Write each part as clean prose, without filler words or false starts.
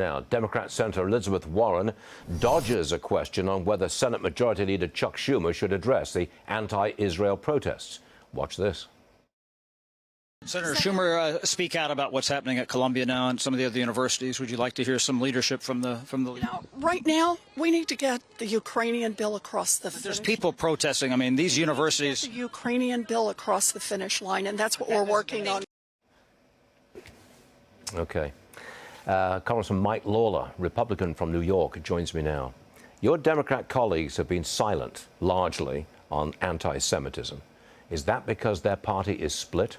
Now, Democrat Senator Elizabeth Warren dodges a question on whether Senate Majority Leader Chuck Schumer should address the anti-Israel protests. Watch this. Senator Schumer, speak out about what's happening at Columbia now and some of the other universities. Would you like to hear some leadership from the leader? Right now, we need to get the Ukrainian bill across the finish line. There's people protesting. I mean, these universities. The Ukrainian bill across the finish line, and that's what we're working on. Okay. Congressman Mike Lawler, Republican from New York, joins me now. Your Democrat colleagues have been silent, largely, on anti-Semitism. Is that because their party is split?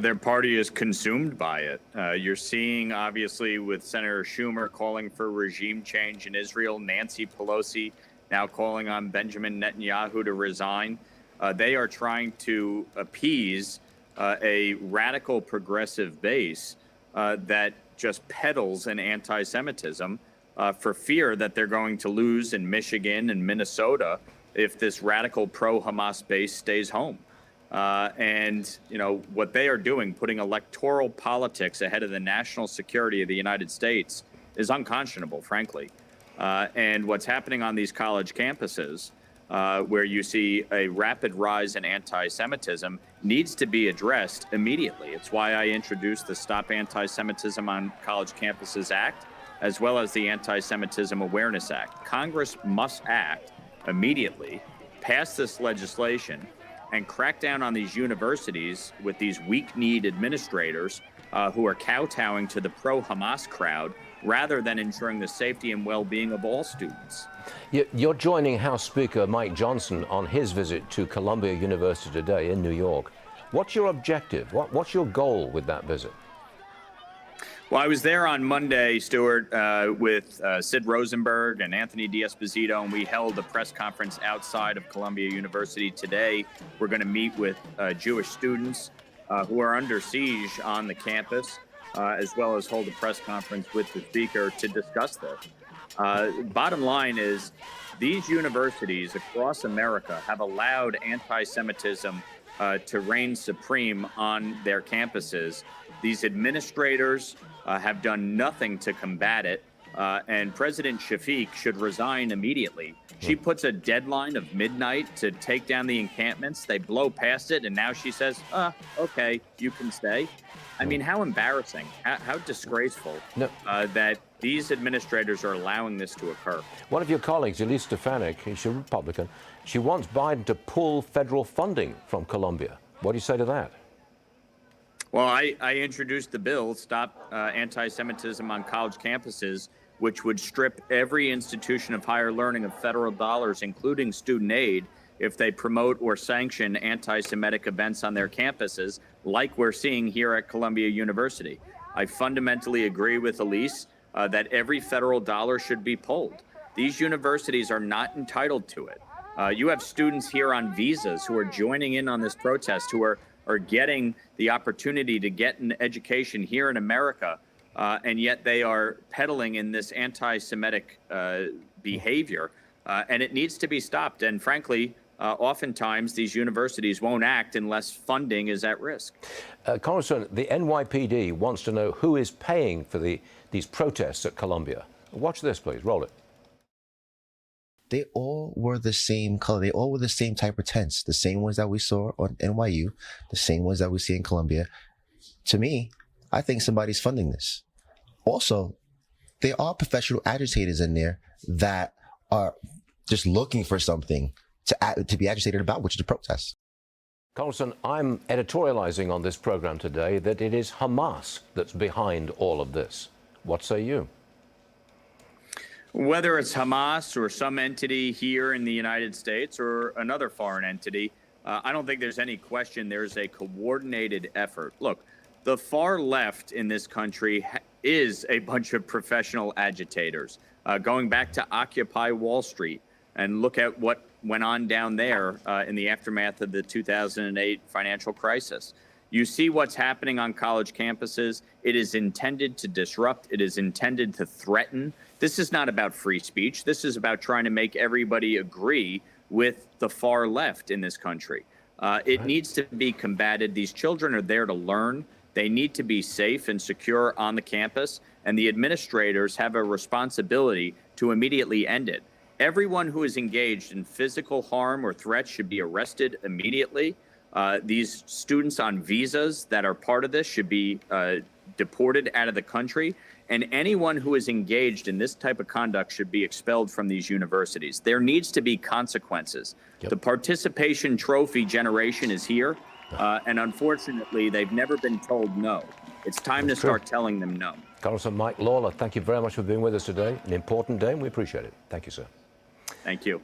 Their party is consumed by it. You're seeing, obviously, with Senator Schumer calling for regime change in Israel, Nancy Pelosi now calling on Benjamin Netanyahu to resign. They are trying to appease a radical progressive base that just peddles an anti-Semitism for fear that they're going to lose in Michigan and Minnesota if this radical pro-Hamas base stays home. And, you know, what they are doing, putting electoral politics ahead of the national security of the United States, is unconscionable, frankly. And what's happening on these college campuses, where you see a rapid rise in anti-Semitism, needs to be addressed immediately. It's why I introduced the Stop Anti-Semitism on College Campuses Act, as well as the Anti-Semitism Awareness Act. Congress must act immediately, pass this legislation, and crack down on these universities with these weak-kneed administrators who are kowtowing to the pro-Hamas crowd rather than ensuring the safety and well-being of all students. You're joining House Speaker Mike Johnson on his visit to Columbia University today in New York. What's your objective? What's your goal with that visit? Well, I was there on Monday, Stuart, with Sid Rosenberg and Anthony D'Esposito, and we held a press conference outside of Columbia University today. We're going to meet with Jewish students who are under siege on the campus, as well as hold a press conference with the speaker to discuss this. Bottom line is, these universities across America have allowed anti-Semitism to reign supreme on their campuses. These administrators have done nothing to combat it, and President Shafiq should resign immediately. She puts a deadline of midnight to take down the encampments. They blow past it, and now she says, okay, you can stay. I mean, how embarrassing, how disgraceful that these administrators are allowing this to occur. One of your colleagues, Elise Stefanik, she's a Republican, she wants Biden to pull federal funding from Columbia. What do you say to that? Well, I introduced the bill, Stop Anti-Semitism on College Campuses, which would strip every institution of higher learning of federal dollars, including student aid, if they promote or sanction anti-Semitic events on their campuses, like we're seeing here at Columbia University. I fundamentally agree with Elise that every federal dollar should be pulled. These universities are not entitled to it. You have students here on visas who are joining in on this protest, who are getting the opportunity to get an education here in America, and yet they are peddling in this anti-Semitic behavior, and it needs to be stopped. And frankly, oftentimes these universities won't act unless funding is at risk. Congressman, the NYPD wants to know who is paying for these protests at Columbia. Watch this, please. Roll it. They all were the same color. They all were the same type of tents, the same ones that we saw on NYU, the same ones that we see in Columbia. To me, I think somebody's funding this. Also, there are professional agitators in there that are just looking for something to be agitated about, which is a protest. Congressman, I'm editorializing on this program today that it is Hamas that's behind all of this. What say you? Whether it's Hamas or some entity here in the United States or another foreign entity, I don't think there's any question there's a coordinated effort. Look, the far left in this country is a bunch of professional agitators. Going back to Occupy Wall Street and look at what went on down there in the aftermath of the 2008 financial crisis. You see what's happening on college campuses. It is intended to disrupt. It is intended to threaten. This is not about free speech. This is about trying to make everybody agree with the far left in this country. It needs to be combated. These children are there to learn. They need to be safe and secure on the campus, and the administrators have a responsibility to immediately end it. Everyone who is engaged in physical harm or threats should be arrested immediately. These students on visas that are part of this should be deported out of the country. And anyone who is engaged in this type of conduct should be expelled from these universities. There needs to be consequences. Yep. The participation trophy generation is here. And unfortunately, they've never been told no. It's time to start telling them no. Congressman Mike Lawler, thank you very much for being with us today. An important day, and we appreciate it. Thank you, sir. Thank you.